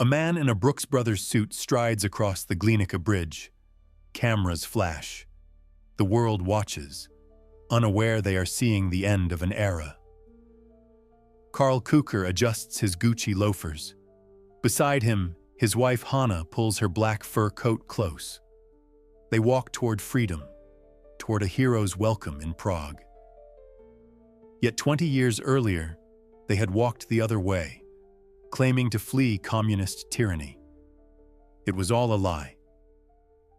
A man in a Brooks Brothers suit strides across the Glienicke Bridge. Cameras flash. The world watches, unaware they are seeing the end of an era. Karl Koecher adjusts his Gucci loafers. Beside him, his wife Hanna pulls her black fur coat close. They walk toward freedom, toward a hero's welcome in Prague. Yet 20 years earlier, they had walked the other way, claiming to flee communist tyranny. It was all a lie.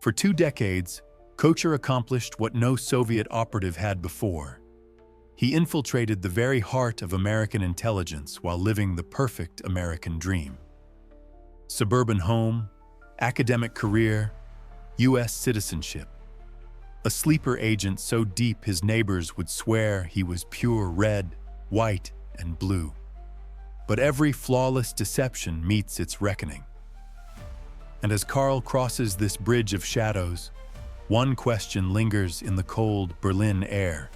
For 2 decades, Koecher accomplished what no Soviet operative had before. He infiltrated the very heart of American intelligence while living the perfect American dream. Suburban home, academic career, U.S. citizenship. A sleeper agent so deep his neighbors would swear he was pure red, white, and blue. But every flawless deception meets its reckoning. And as Karl crosses this bridge of shadows, one question lingers in the cold Berlin air.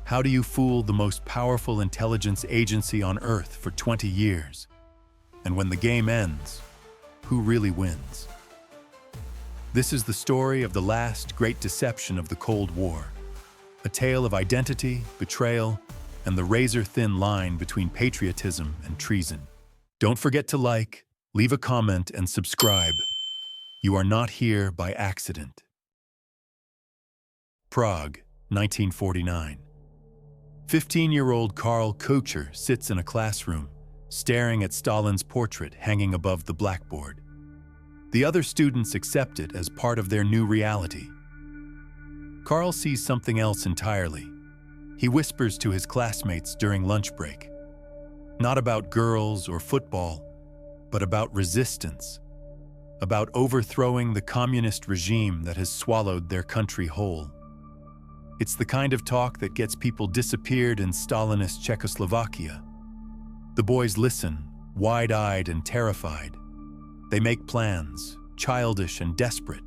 How do you fool the most powerful intelligence agency on Earth for 20 years? And when the game ends, who really wins? This is the story of the last great deception of the Cold War. A tale of identity, betrayal, and the razor-thin line between patriotism and treason. Don't forget to like, leave a comment, and subscribe. You are not here by accident. Prague, 1949. 15-year-old Karl Koecher sits in a classroom, staring at Stalin's portrait hanging above the blackboard. The other students accept it as part of their new reality. Karl sees something else entirely. He whispers to his classmates during lunch break. Not about girls or football, but about resistance. About overthrowing the communist regime that has swallowed their country whole. It's the kind of talk that gets people disappeared in Stalinist Czechoslovakia. The boys listen, wide-eyed and terrified. They make plans, childish and desperate.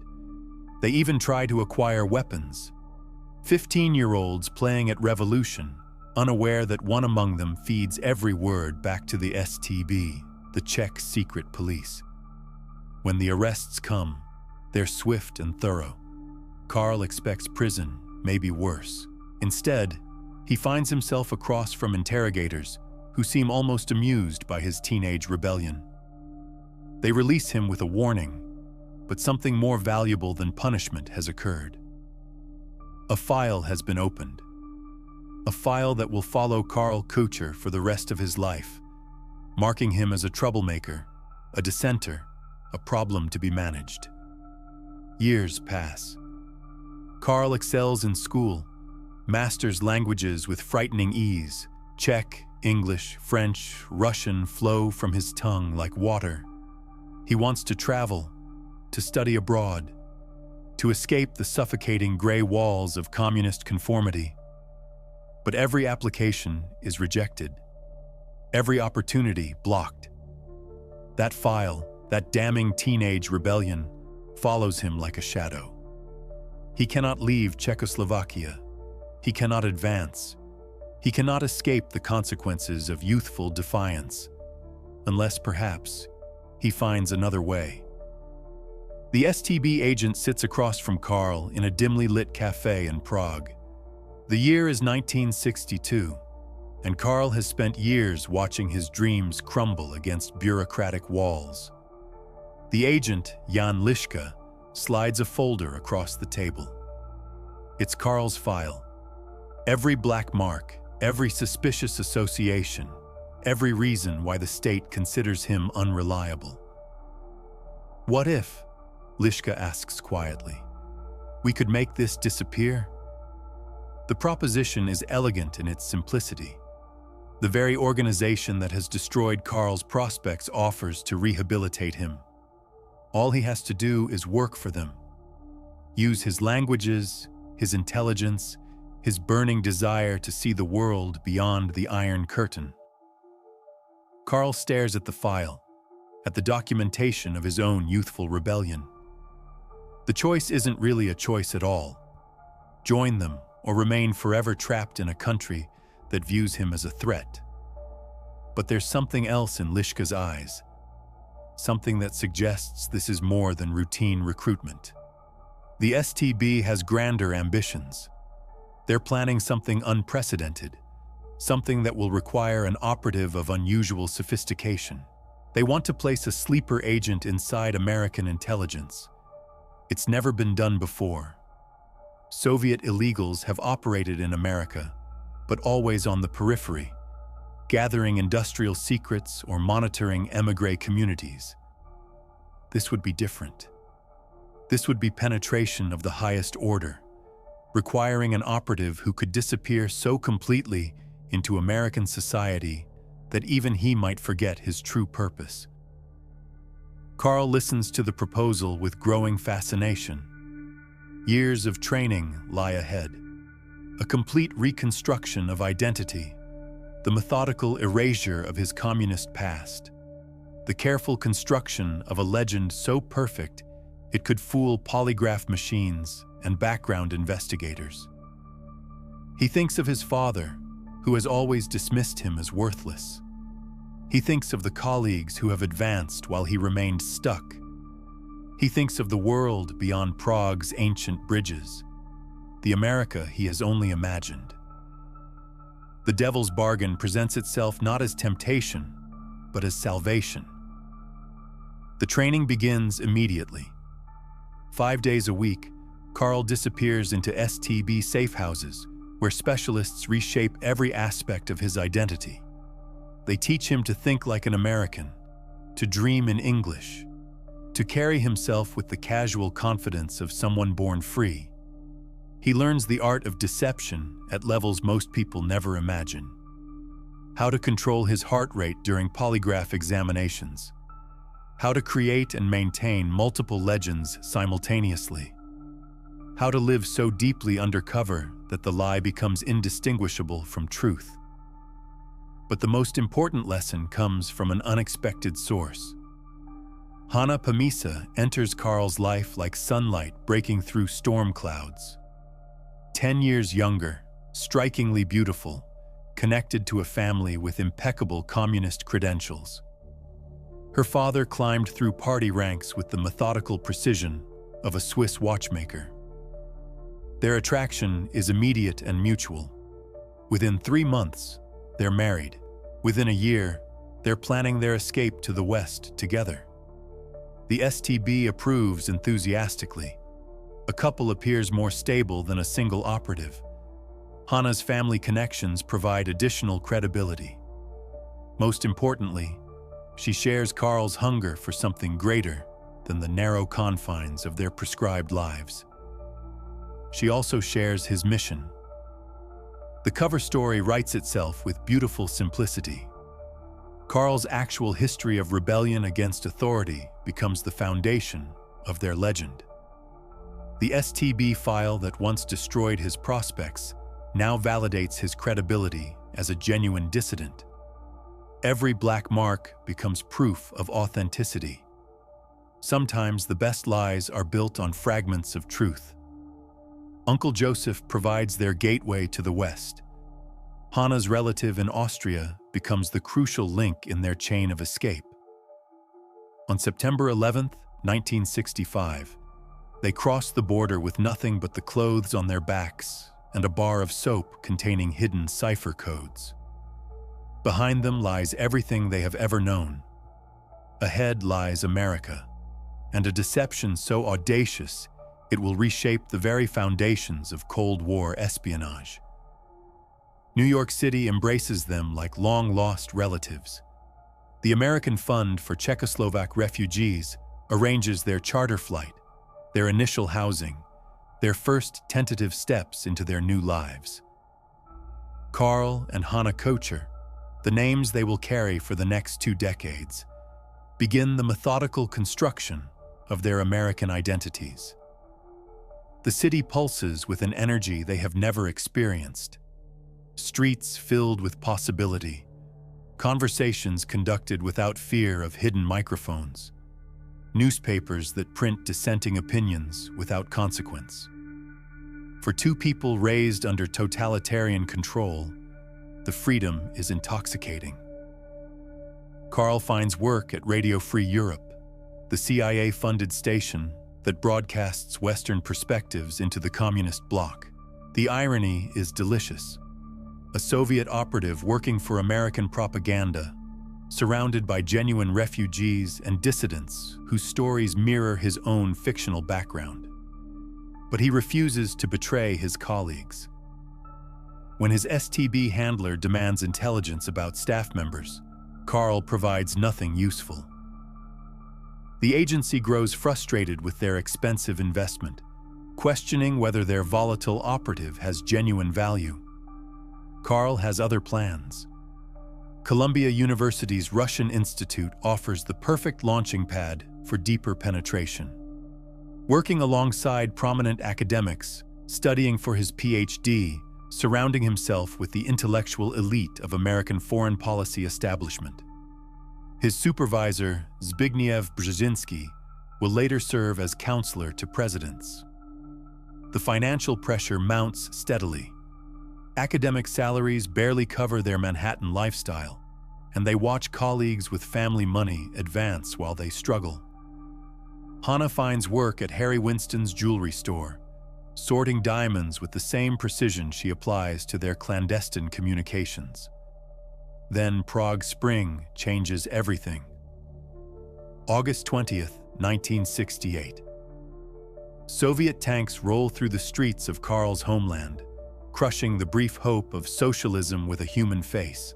They even try to acquire weapons. 15-year-olds playing at revolution, unaware that one among them feeds every word back to the STB, the Czech secret police. When the arrests come, they're swift and thorough. Karl expects prison, maybe worse. Instead, he finds himself across from interrogators who seem almost amused by his teenage rebellion. They release him with a warning, but something more valuable than punishment has occurred. A file has been opened. A file that will follow Karl Koecher for the rest of his life, marking him as a troublemaker, a dissenter, a problem to be managed. Years pass. Karl excels in school, masters languages with frightening ease. Czech, English, French, Russian flow from his tongue like water. He wants to travel, to study abroad, to escape the suffocating gray walls of communist conformity. But every application is rejected. Every opportunity blocked. That file, that damning teenage rebellion, follows him like a shadow. He cannot leave Czechoslovakia. He cannot advance. He cannot escape the consequences of youthful defiance, unless perhaps he finds another way. The STB agent sits across from Karl in a dimly lit cafe in Prague. The year is 1962, and Karl has spent years watching his dreams crumble against bureaucratic walls. The agent, Jan Liška, slides a folder across the table. It's Karl's file. Every black mark, every suspicious association, every reason why the state considers him unreliable. What if, Liška asks quietly, we could make this disappear? The proposition is elegant in its simplicity. The very organization that has destroyed Karl's prospects offers to rehabilitate him. All he has to do is work for them. Use his languages, his intelligence, his burning desire to see the world beyond the Iron Curtain. Karl stares at the file, at the documentation of his own youthful rebellion. The choice isn't really a choice at all. Join them or remain forever trapped in a country that views him as a threat. But there's something else in Liška's eyes. something that suggests this is more than routine recruitment. The STB has grander ambitions. They're planning something unprecedented, something that will require an operative of unusual sophistication. They want to place a sleeper agent inside American intelligence. It's never been done before. Soviet illegals have operated in America, but always on the periphery, gathering industrial secrets or monitoring émigré communities. This would be different. This would be penetration of the highest order, requiring an operative who could disappear so completely into American society that even he might forget his true purpose. Karl listens to the proposal with growing fascination. Years of training lie ahead. A complete reconstruction of identity, the methodical erasure of his communist past, the careful construction of a legend so perfect it could fool polygraph machines and background investigators. He thinks of his father, who has always dismissed him as worthless. He thinks of the colleagues who have advanced while he remained stuck. He thinks of the world beyond Prague's ancient bridges, the America he has only imagined. The devil's bargain presents itself not as temptation, but as salvation. The training begins immediately. 5 days a week, Karl disappears into STB safe houses, where specialists reshape every aspect of his identity. They teach him to think like an American, to dream in English, to carry himself with the casual confidence of someone born free. He learns the art of deception at levels most people never imagine. How to control his heart rate during polygraph examinations. How to create and maintain multiple legends simultaneously. How to live so deeply undercover that the lie becomes indistinguishable from truth. But the most important lesson comes from an unexpected source. Hanna Pamisa enters Karl's life like sunlight breaking through storm clouds. 10 years younger, strikingly beautiful, connected to a family with impeccable communist credentials. Her father climbed through party ranks with the methodical precision of a Swiss watchmaker. Their attraction is immediate and mutual. Within 3 months, they're married. Within a year, they're planning their escape to the West together. The STB approves enthusiastically. A couple appears more stable than a single operative. Hanna's family connections provide additional credibility. Most importantly, she shares Karl's hunger for something greater than the narrow confines of their prescribed lives. She also shares his mission. The cover story writes itself with beautiful simplicity. Karl's actual history of rebellion against authority becomes the foundation of their legend. The STB file that once destroyed his prospects now validates his credibility as a genuine dissident. Every black mark becomes proof of authenticity. Sometimes the best lies are built on fragments of truth. Uncle Joseph provides their gateway to the West. Hanna's relative in Austria becomes the crucial link in their chain of escape. On September 11, 1965, they cross the border with nothing but the clothes on their backs and a bar of soap containing hidden cipher codes. Behind them lies everything they have ever known. Ahead lies America, and a deception so audacious it will reshape the very foundations of Cold War espionage. New York City embraces them like long-lost relatives. The American Fund for Czechoslovak Refugees arranges their charter flight, their initial housing, their first tentative steps into their new lives. Karl and Karl Koecher, the names they will carry for the next 2 decades, begin the methodical construction of their American identities. The city pulses with an energy they have never experienced. Streets filled with possibility, conversations conducted without fear of hidden microphones, newspapers that print dissenting opinions without consequence. For 2 people raised under totalitarian control, the freedom is intoxicating. Karl finds work at Radio Free Europe, the CIA-funded station that broadcasts Western perspectives into the communist bloc. The irony is delicious. A Soviet operative working for American propaganda, surrounded by genuine refugees and dissidents whose stories mirror his own fictional background. But he refuses to betray his colleagues. When his STB handler demands intelligence about staff members, Karl provides nothing useful. The agency grows frustrated with their expensive investment, questioning whether their volatile operative has genuine value. Karl has other plans. Columbia University's Russian Institute offers the perfect launching pad for deeper penetration. Working alongside prominent academics, studying for his PhD, surrounding himself with the intellectual elite of American foreign policy establishment. His supervisor, Zbigniew Brzezinski, will later serve as counselor to presidents. The financial pressure mounts steadily. Academic salaries barely cover their Manhattan lifestyle, and they watch colleagues with family money advance while they struggle. Hannah finds work at Harry Winston's jewelry store, sorting diamonds with the same precision she applies to their clandestine communications. Then Prague Spring changes everything. August 20th, 1968. Soviet tanks roll through the streets of Karl's homeland, crushing the brief hope of socialism with a human face.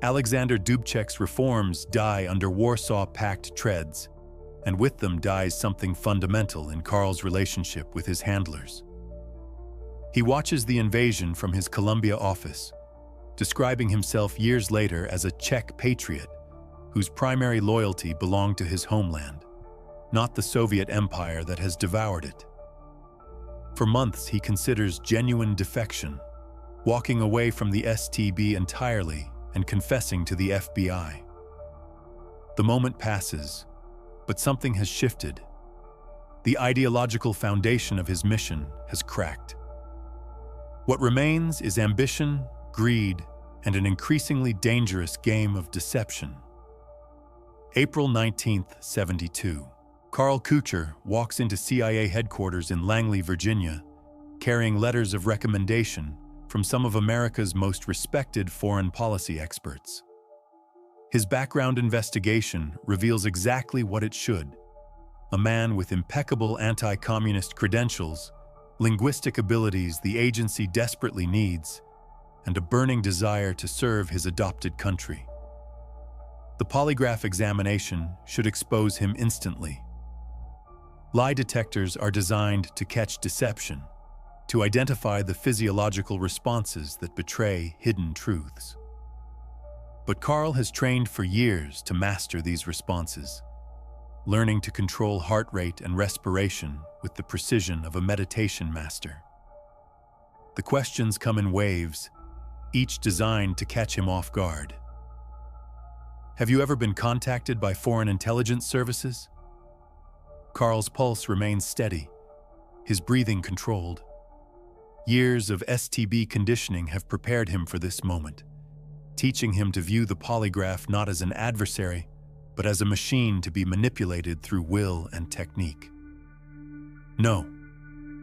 Alexander Dubček's reforms die under Warsaw-packed treads, and with them dies something fundamental in Karl's relationship with his handlers. He watches the invasion from his Columbia office, describing himself years later as a Czech patriot whose primary loyalty belonged to his homeland, not the Soviet Empire that has devoured it. For months, he considers genuine defection, walking away from the STB entirely and confessing to the FBI. The moment passes, but something has shifted. The ideological foundation of his mission has cracked. What remains is ambition, greed, and an increasingly dangerous game of deception. April 19th, 1972. Karl Koecher walks into CIA headquarters in Langley, Virginia, carrying letters of recommendation from some of America's most respected foreign policy experts. His background investigation reveals exactly what it should: a man with impeccable anti-communist credentials, linguistic abilities the agency desperately needs, and a burning desire to serve his adopted country. The polygraph examination should expose him instantly. Lie detectors are designed to catch deception, to identify the physiological responses that betray hidden truths. But Karl has trained for years to master these responses, learning to control heart rate and respiration with the precision of a meditation master. The questions come in waves, each designed to catch him off guard. Have you ever been contacted by foreign intelligence services? Karl's pulse remains steady, his breathing controlled. Years of STB conditioning have prepared him for this moment, teaching him to view the polygraph not as an adversary, but as a machine to be manipulated through will and technique. "No,"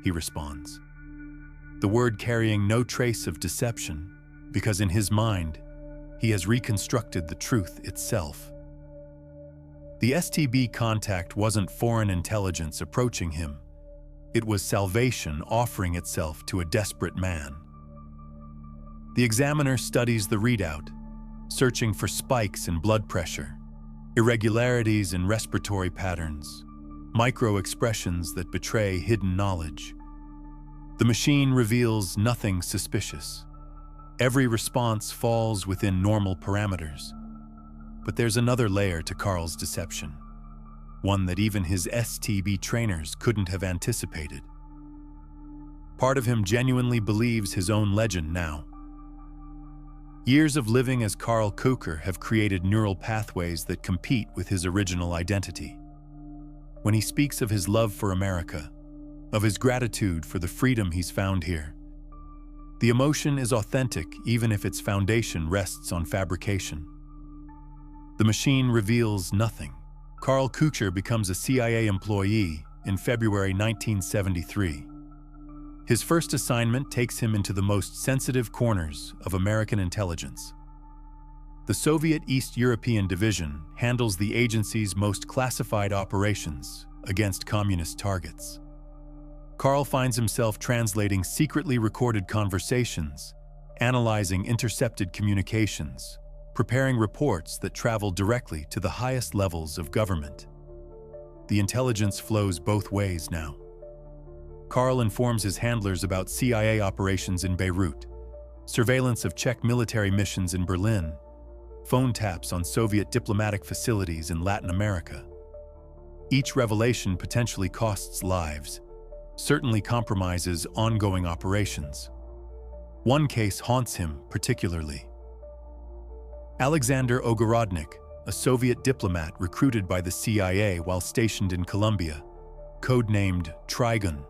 he responds, the word carrying no trace of deception, because in his mind, he has reconstructed the truth itself. The STB contact wasn't foreign intelligence approaching him. It was salvation offering itself to a desperate man. The examiner studies the readout, searching for spikes in blood pressure, irregularities in respiratory patterns, micro-expressions that betray hidden knowledge. The machine reveals nothing suspicious. Every response falls within normal parameters. But there's another layer to Karl's deception, one that even his STB trainers couldn't have anticipated. Part of him genuinely believes his own legend now. Years of living as Karl Koecher have created neural pathways that compete with his original identity. When he speaks of his love for America, of his gratitude for the freedom he's found here, the emotion is authentic even if its foundation rests on fabrication. The machine reveals nothing. Karl Koecher becomes a CIA employee in February 1973. His first assignment takes him into the most sensitive corners of American intelligence. The Soviet East European Division handles the agency's most classified operations against communist targets. Karl finds himself translating secretly recorded conversations, analyzing intercepted communications, preparing reports that travel directly to the highest levels of government. The intelligence flows both ways now. Karl informs his handlers about CIA operations in Beirut, surveillance of Czech military missions in Berlin, phone taps on Soviet diplomatic facilities in Latin America. Each revelation potentially costs lives, certainly compromises ongoing operations. One case haunts him particularly. Alexander Ogorodnik, a Soviet diplomat recruited by the CIA while stationed in Colombia, codenamed Trigun.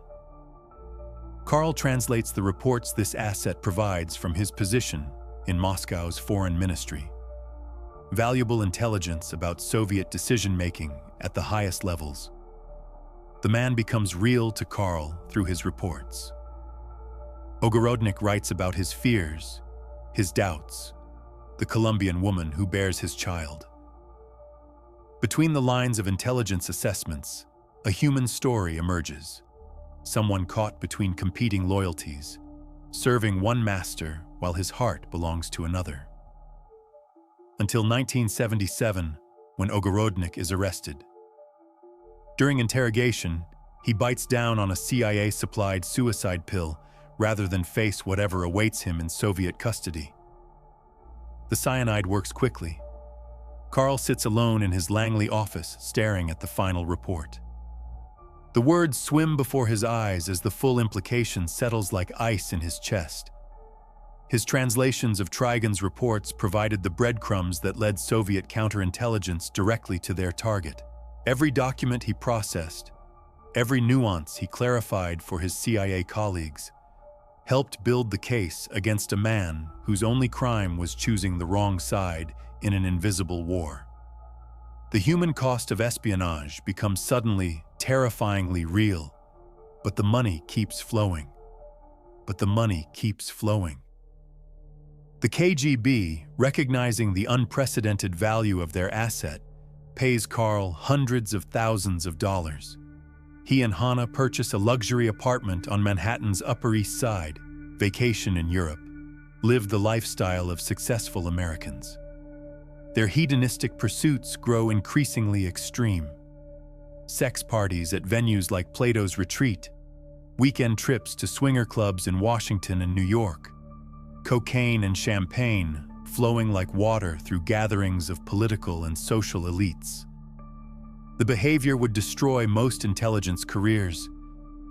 Karl translates the reports this asset provides from his position in Moscow's foreign ministry. Valuable intelligence about Soviet decision-making at the highest levels. The man becomes real to Karl through his reports. Ogorodnik writes about his fears, his doubts, the Colombian woman who bears his child. Between the lines of intelligence assessments, a human story emerges. Someone caught between competing loyalties, serving one master while his heart belongs to another. Until 1977, when Ogorodnik is arrested. During interrogation, he bites down on a CIA-supplied suicide pill rather than face whatever awaits him in Soviet custody. The cyanide works quickly. Karl sits alone in his Langley office, staring at the final report. The words swim before his eyes as the full implication settles like ice in his chest. His translations of Trigun's reports provided the breadcrumbs that led Soviet counterintelligence directly to their target. Every document he processed, every nuance he clarified for his CIA colleagues, helped build the case against a man whose only crime was choosing the wrong side in an invisible war. The human cost of espionage becomes suddenly terrifyingly real, but the money keeps flowing. The KGB, recognizing the unprecedented value of their asset, pays Karl hundreds of thousands of dollars. He and Hanna purchase a luxury apartment on Manhattan's Upper East Side, vacation in Europe, live the lifestyle of successful Americans. Their hedonistic pursuits grow increasingly extreme. Sex parties at venues like Plato's Retreat, weekend trips to swinger clubs in Washington and New York, cocaine and champagne flowing like water through gatherings of political and social elites. The behavior would destroy most intelligence careers,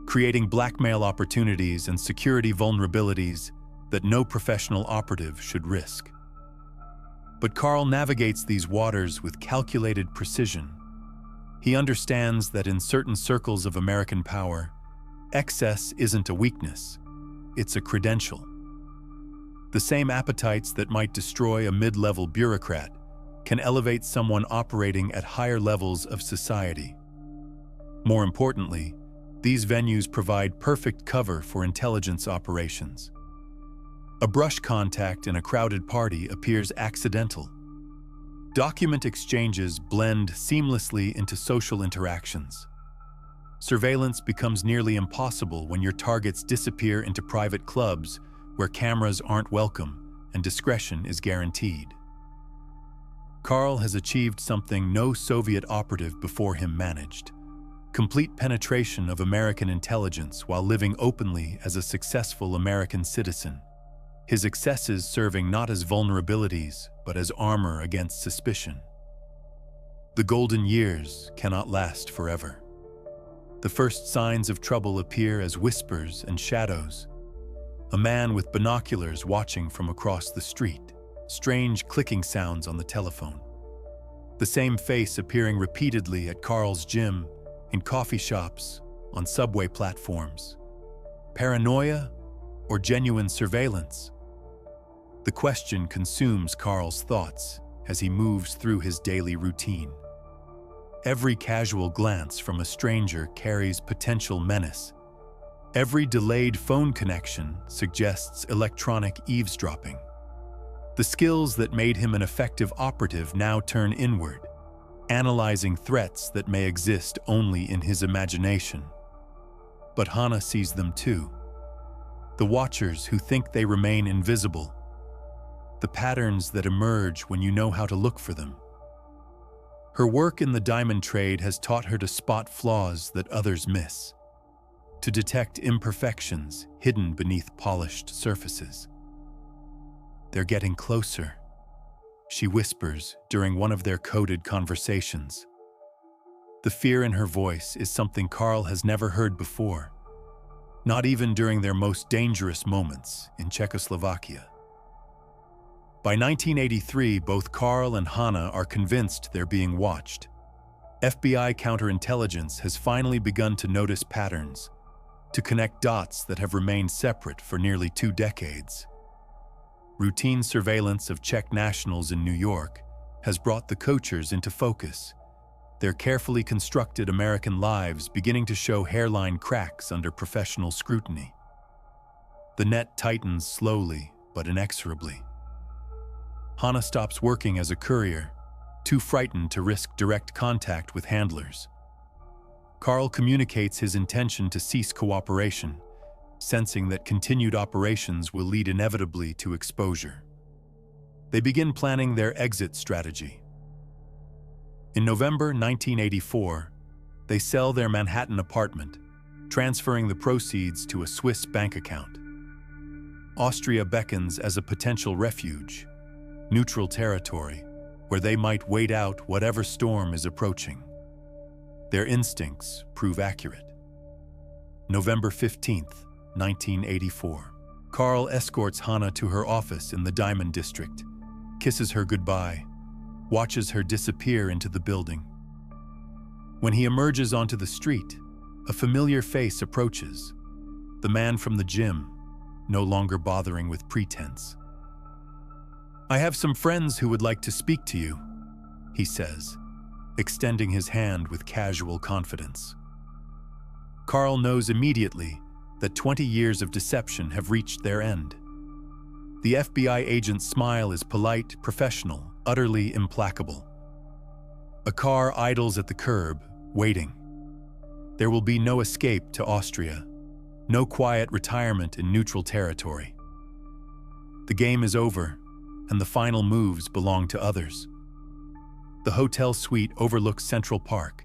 creating blackmail opportunities and security vulnerabilities that no professional operative should risk. But Karl navigates these waters with calculated precision. He understands that in certain circles of American power, excess isn't a weakness, it's a credential. The same appetites that might destroy a mid-level bureaucrat can elevate someone operating at higher levels of society. More importantly, these venues provide perfect cover for intelligence operations. A brush contact in a crowded party appears accidental. Document exchanges blend seamlessly into social interactions. Surveillance becomes nearly impossible when your targets disappear into private clubs where cameras aren't welcome and discretion is guaranteed. Karl has achieved something no Soviet operative before him managed: complete penetration of American intelligence while living openly as a successful American citizen. His excesses serving not as vulnerabilities, but as armor against suspicion. The golden years cannot last forever. The first signs of trouble appear as whispers and shadows. A man with binoculars watching from across the street. Strange clicking sounds on the telephone. The same face appearing repeatedly at Karl's gym, in coffee shops, on subway platforms. Paranoia or genuine surveillance? The question consumes Karl's thoughts as he moves through his daily routine. Every casual glance from a stranger carries potential menace. Every delayed phone connection suggests electronic eavesdropping. The skills that made him an effective operative now turn inward, analyzing threats that may exist only in his imagination. But Hanna sees them too. The watchers who think they remain invisible. The patterns that emerge when you know how to look for them. Her work in the diamond trade has taught her to spot flaws that others miss, to detect imperfections hidden beneath polished surfaces. "They're getting closer," she whispers during one of their coded conversations. The fear in her voice is something Karl has never heard before, not even during their most dangerous moments in Czechoslovakia. By 1983, both Karl and Hanna are convinced they're being watched. FBI counterintelligence has finally begun to notice patterns, to connect dots that have remained separate for nearly 2 decades. Routine surveillance of Czech nationals in New York has brought the Koechers into focus, their carefully constructed American lives beginning to show hairline cracks under professional scrutiny. The net tightens slowly but inexorably. Hanna stops working as a courier, too frightened to risk direct contact with handlers. Karl communicates his intention to cease cooperation, sensing that continued operations will lead inevitably to exposure. They begin planning their exit strategy. In November 1984, they sell their Manhattan apartment, transferring the proceeds to a Swiss bank account. Austria beckons as a potential refuge, neutral territory, where they might wait out whatever storm is approaching. Their instincts prove accurate. November 15th, 1984. Karl escorts Hanna to her office in the Diamond District, kisses her goodbye, watches her disappear into the building. When he emerges onto the street, a familiar face approaches, the man from the gym, no longer bothering with pretense. "I have some friends who would like to speak to you," he says, extending his hand with casual confidence. Karl knows immediately that 20 years of deception have reached their end. The FBI agent's smile is polite, professional, utterly implacable. A car idles at the curb, waiting. There will be no escape to Austria, no quiet retirement in neutral territory. The game is over, and the final moves belong to others. The hotel suite overlooks Central Park,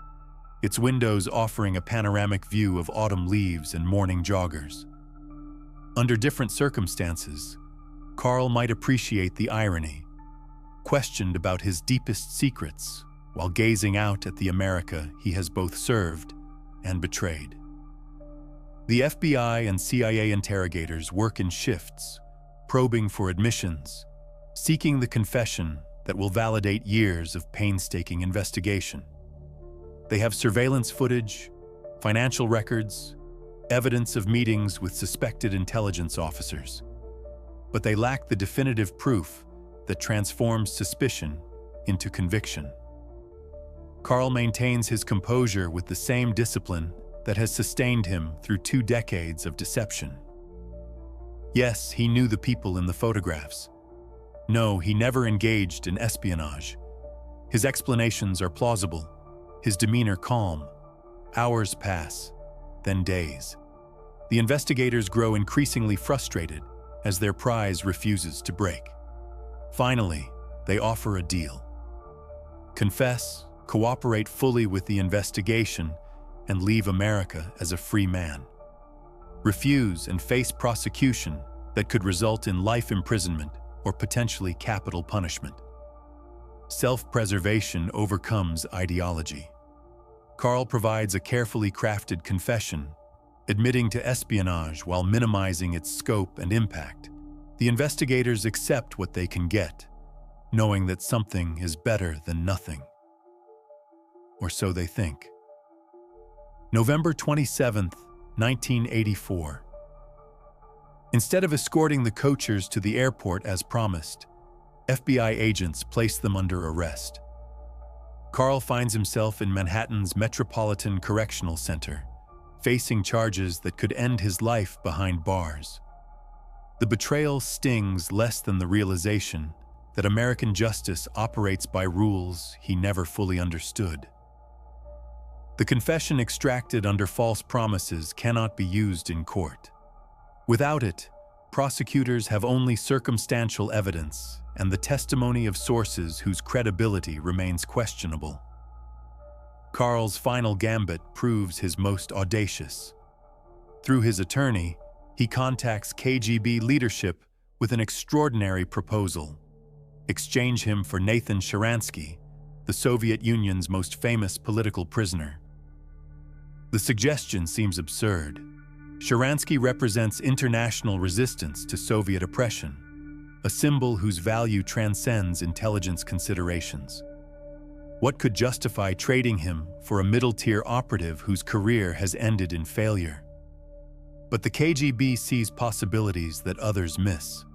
its windows offering a panoramic view of autumn leaves and morning joggers. Under different circumstances, Karl might appreciate the irony, questioned about his deepest secrets while gazing out at the America he has both served and betrayed. The FBI and CIA interrogators work in shifts, probing for admissions, seeking the confession that will validate years of painstaking investigation. They have surveillance footage, financial records, evidence of meetings with suspected intelligence officers. But they lack the definitive proof that transforms suspicion into conviction. Karl maintains his composure with the same discipline that has sustained him through 2 decades of deception. Yes, he knew the people in the photographs. No, he never engaged in espionage. His explanations are plausible, his demeanor calm. Hours pass, then days. The investigators grow increasingly frustrated as their prize refuses to break. Finally, they offer a deal. Confess, cooperate fully with the investigation, and leave America as a free man. Refuse and face prosecution that could result in life imprisonment or potentially capital punishment. Self-preservation overcomes ideology. Karl provides a carefully crafted confession, admitting to espionage while minimizing its scope and impact. The investigators accept what they can get, knowing that something is better than nothing. Or so they think. November 27th, 1984. Instead of escorting the Koechers to the airport as promised, FBI agents place them under arrest. Karl finds himself in Manhattan's Metropolitan Correctional Center, facing charges that could end his life behind bars. The betrayal stings less than the realization that American justice operates by rules he never fully understood. The confession extracted under false promises cannot be used in court. Without it, prosecutors have only circumstantial evidence and the testimony of sources whose credibility remains questionable. Karl's final gambit proves his most audacious. Through his attorney, he contacts KGB leadership with an extraordinary proposal: exchange him for Nathan Sharansky, the Soviet Union's most famous political prisoner. The suggestion seems absurd. Sharansky represents international resistance to Soviet oppression, a symbol whose value transcends intelligence considerations. What could justify trading him for a middle-tier operative whose career has ended in failure? But the KGB sees possibilities that others miss.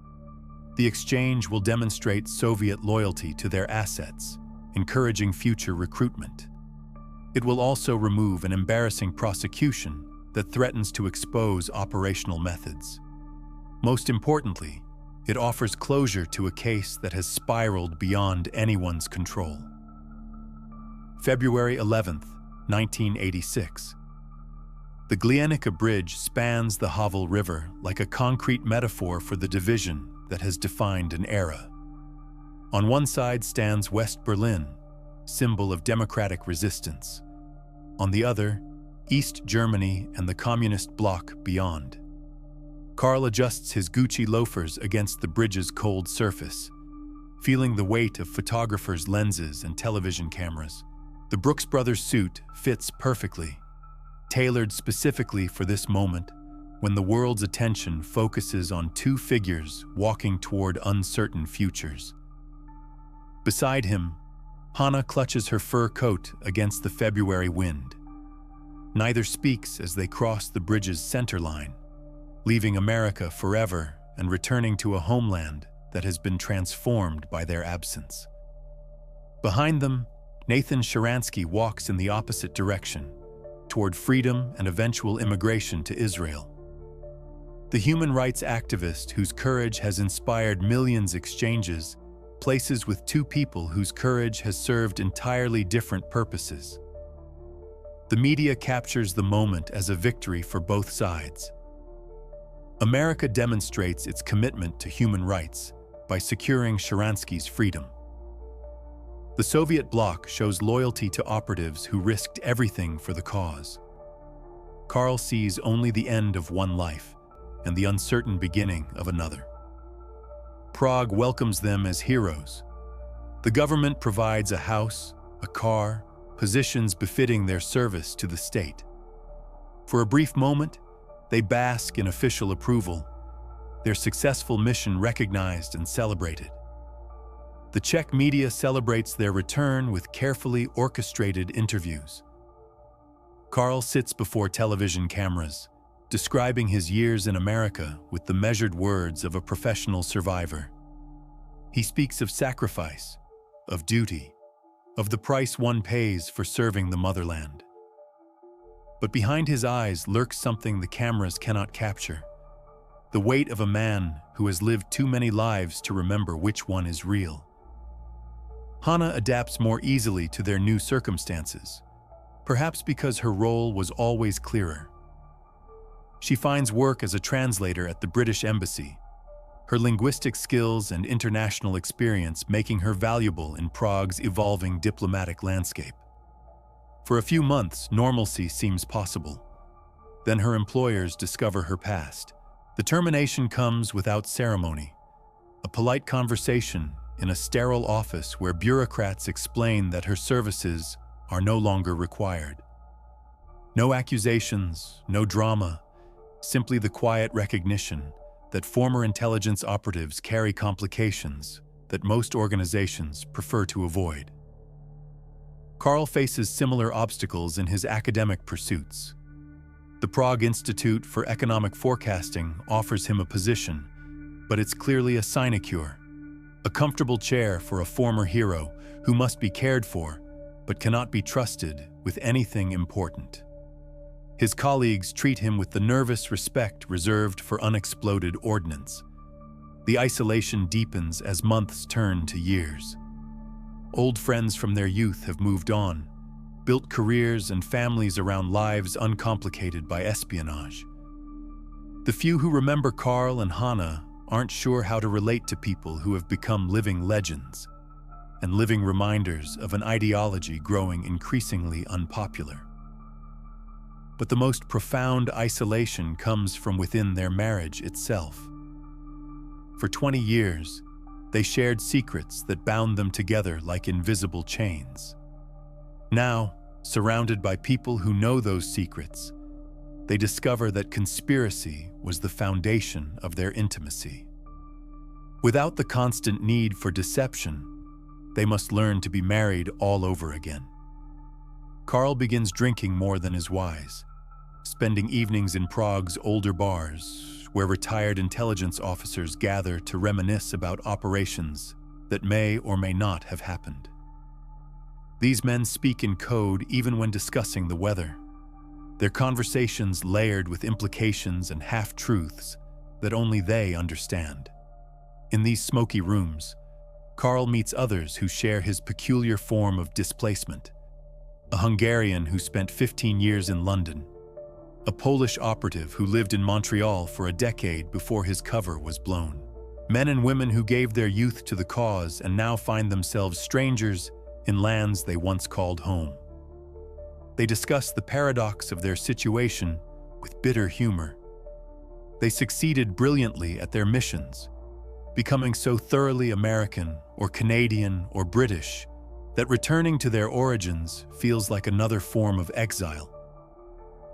The exchange will demonstrate Soviet loyalty to their assets, encouraging future recruitment. It will also remove an embarrassing prosecution that threatens to expose operational methods. Most importantly, it offers closure to a case that has spiraled beyond anyone's control. February 11, 1986. The Glienicke Bridge spans the Havel River like a concrete metaphor for the division that has defined an era. On one side stands West Berlin, symbol of democratic resistance. On the other, East Germany and the Communist bloc beyond. Karl adjusts his Gucci loafers against the bridge's cold surface, feeling the weight of photographers' lenses and television cameras. The Brooks Brothers suit fits perfectly, tailored specifically for this moment when the world's attention focuses on two figures walking toward uncertain futures. Beside him, Hannah clutches her fur coat against the February wind. Neither speaks as they cross the bridge's center line, leaving America forever and returning to a homeland that has been transformed by their absence. Behind them, Nathan Sharansky walks in the opposite direction, toward freedom and eventual immigration to Israel. The human rights activist whose courage has inspired millions exchanges places with two people whose courage has served entirely different purposes. The media captures the moment as a victory for both sides. America demonstrates its commitment to human rights by securing Sharansky's freedom. The Soviet bloc shows loyalty to operatives who risked everything for the cause. Karl sees only the end of one life and the uncertain beginning of another. Prague welcomes them as heroes. The government provides a house, a car, positions befitting their service to the state. For a brief moment, they bask in official approval, their successful mission recognized and celebrated. The Czech media celebrates their return with carefully orchestrated interviews. Karl sits before television cameras, describing his years in America with the measured words of a professional survivor. He speaks of sacrifice, of duty, of the price one pays for serving the motherland. But behind his eyes lurks something the cameras cannot capture: the weight of a man who has lived too many lives to remember which one is real. Hannah adapts more easily to their new circumstances, perhaps because her role was always clearer. She finds work as a translator at the British Embassy, her linguistic skills and international experience making her valuable in Prague's evolving diplomatic landscape. For a few months, normalcy seems possible. Then her employers discover her past. The termination comes without ceremony, a polite conversation in a sterile office where bureaucrats explain that her services are no longer required. No accusations, no drama, simply the quiet recognition that former intelligence operatives carry complications that most organizations prefer to avoid. Karl faces similar obstacles in his academic pursuits. The Prague Institute for Economic Forecasting offers him a position, but it's clearly a sinecure, a comfortable chair for a former hero who must be cared for, but cannot be trusted with anything important. His colleagues treat him with the nervous respect reserved for unexploded ordnance. The isolation deepens as months turn to years. Old friends from their youth have moved on, built careers and families around lives uncomplicated by espionage. The few who remember Karl and Hanna aren't sure how to relate to people who have become living legends and living reminders of an ideology growing increasingly unpopular. But the most profound isolation comes from within their marriage itself. For 20 years, they shared secrets that bound them together like invisible chains. Now, surrounded by people who know those secrets, they discover that conspiracy was the foundation of their intimacy. Without the constant need for deception, they must learn to be married all over again. Karl begins drinking more than is wise, spending evenings in Prague's older bars, where retired intelligence officers gather to reminisce about operations that may or may not have happened. These men speak in code even when discussing the weather, their conversations layered with implications and half-truths that only they understand. In these smoky rooms, Karl meets others who share his peculiar form of displacement. A Hungarian who spent 15 years in London, a Polish operative who lived in Montreal for a decade before his cover was blown. Men and women who gave their youth to the cause and now find themselves strangers in lands they once called home. They discuss the paradox of their situation with bitter humor. They succeeded brilliantly at their missions, becoming so thoroughly American or Canadian or British that returning to their origins feels like another form of exile.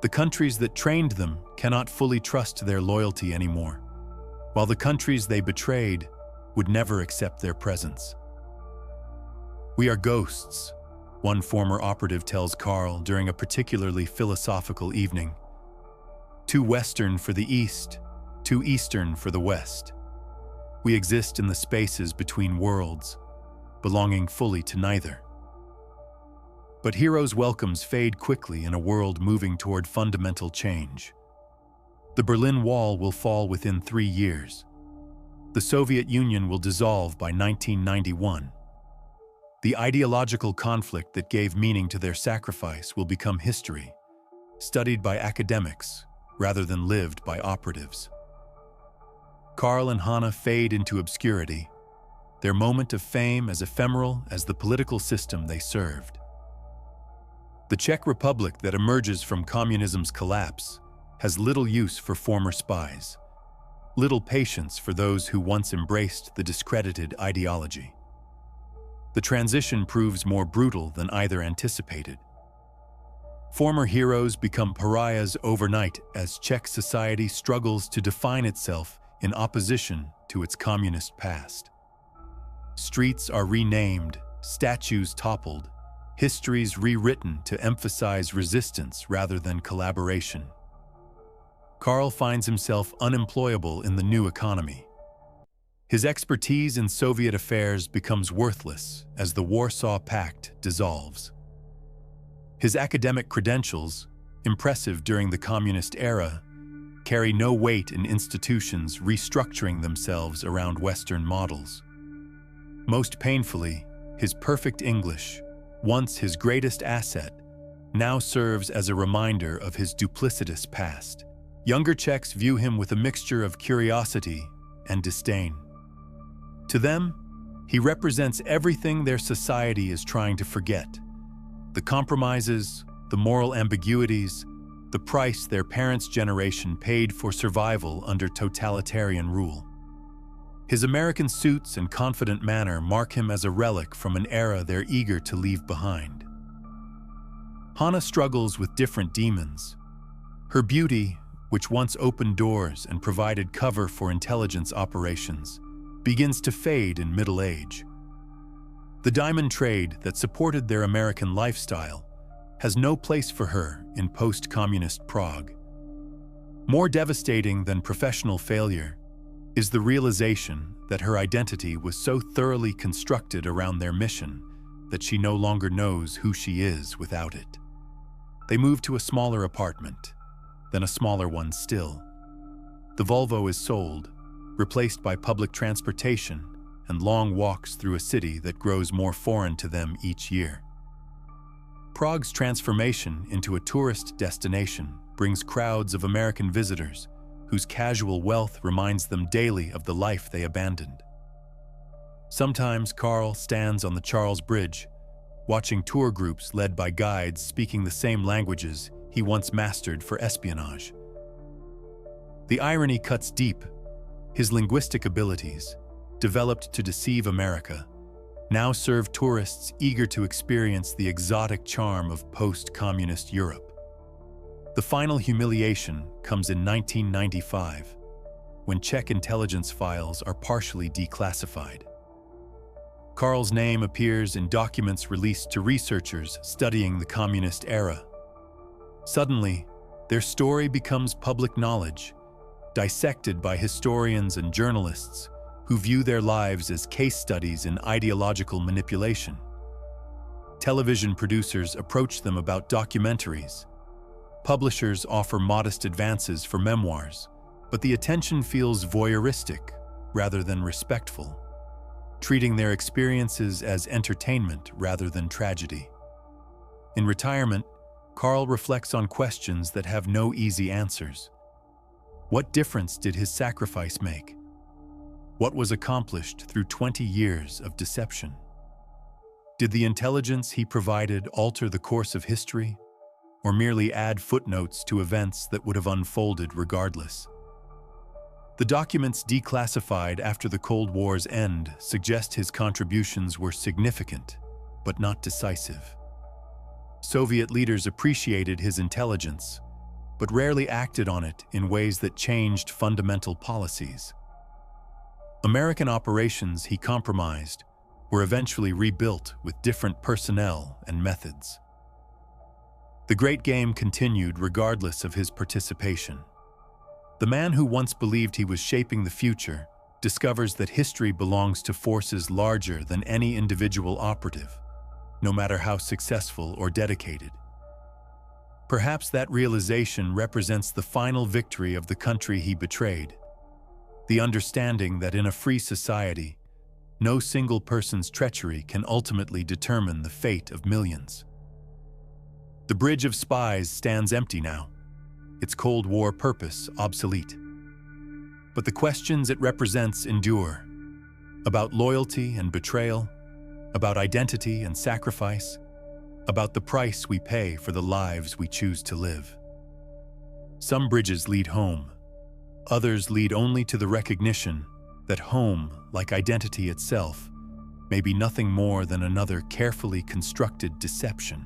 The countries that trained them cannot fully trust their loyalty anymore, while the countries they betrayed would never accept their presence. "We are ghosts," one former operative tells Karl during a particularly philosophical evening. "Too Western for the East, too Eastern for the West. We exist in the spaces between worlds, belonging fully to neither." But heroes' welcomes fade quickly in a world moving toward fundamental change. The Berlin Wall will fall within 3 years. The Soviet Union will dissolve by 1991. The ideological conflict that gave meaning to their sacrifice will become history, studied by academics rather than lived by operatives. Karl and Hanna fade into obscurity, their moment of fame as ephemeral as the political system they served. The Czech Republic that emerges from communism's collapse has little use for former spies, little patience for those who once embraced the discredited ideology. The transition proves more brutal than either anticipated. Former heroes become pariahs overnight as Czech society struggles to define itself in opposition to its communist past. Streets are renamed, statues toppled, histories rewritten to emphasize resistance rather than collaboration. Karl finds himself unemployable in the new economy. His expertise in Soviet affairs becomes worthless as the Warsaw Pact dissolves. His academic credentials, impressive during the communist era, carry no weight in institutions restructuring themselves around Western models. Most painfully, his perfect English, once his greatest asset, now serves as a reminder of his duplicitous past. Younger Czechs view him with a mixture of curiosity and disdain. To them, he represents everything their society is trying to forget: the compromises, the moral ambiguities, the price their parents' generation paid for survival under totalitarian rule. His American suits and confident manner mark him as a relic from an era they're eager to leave behind. Hanna struggles with different demons. Her beauty, which once opened doors and provided cover for intelligence operations, begins to fade in middle age. The diamond trade that supported their American lifestyle has no place for her in post-communist Prague. More devastating than professional failure is the realization that her identity was so thoroughly constructed around their mission that she no longer knows who she is without it. They move to a smaller apartment, then a smaller one still. The Volvo is sold, replaced by public transportation and long walks through a city that grows more foreign to them each year. Prague's transformation into a tourist destination brings crowds of American visitors whose casual wealth reminds them daily of the life they abandoned. Sometimes Karl stands on the Charles Bridge, watching tour groups led by guides speaking the same languages he once mastered for espionage. The irony cuts deep. His linguistic abilities, developed to deceive America, now serve tourists eager to experience the exotic charm of post-communist Europe. The final humiliation comes in 1995, when Czech intelligence files are partially declassified. Karl's name appears in documents released to researchers studying the communist era. Suddenly, their story becomes public knowledge, dissected by historians and journalists who view their lives as case studies in ideological manipulation. Television producers approach them about documentaries. Publishers offer modest advances for memoirs, but the attention feels voyeuristic rather than respectful, treating their experiences as entertainment rather than tragedy. In retirement, Karl reflects on questions that have no easy answers. What difference did his sacrifice make? What was accomplished through 20 years of deception? Did the intelligence he provided alter the course of history, or merely add footnotes to events that would have unfolded regardless? The documents declassified after the Cold War's end suggest his contributions were significant, but not decisive. Soviet leaders appreciated his intelligence, but rarely acted on it in ways that changed fundamental policies. American operations he compromised were eventually rebuilt with different personnel and methods. The Great Game continued regardless of his participation. The man who once believed he was shaping the future discovers that history belongs to forces larger than any individual operative, no matter how successful or dedicated. Perhaps that realization represents the final victory of the country he betrayed. The understanding that in a free society, no single person's treachery can ultimately determine the fate of millions. The Bridge of Spies stands empty now, its Cold War purpose obsolete. But the questions it represents endure, about loyalty and betrayal, about identity and sacrifice, about the price we pay for the lives we choose to live. Some bridges lead home. Others lead only to the recognition that home, like identity itself, may be nothing more than another carefully constructed deception.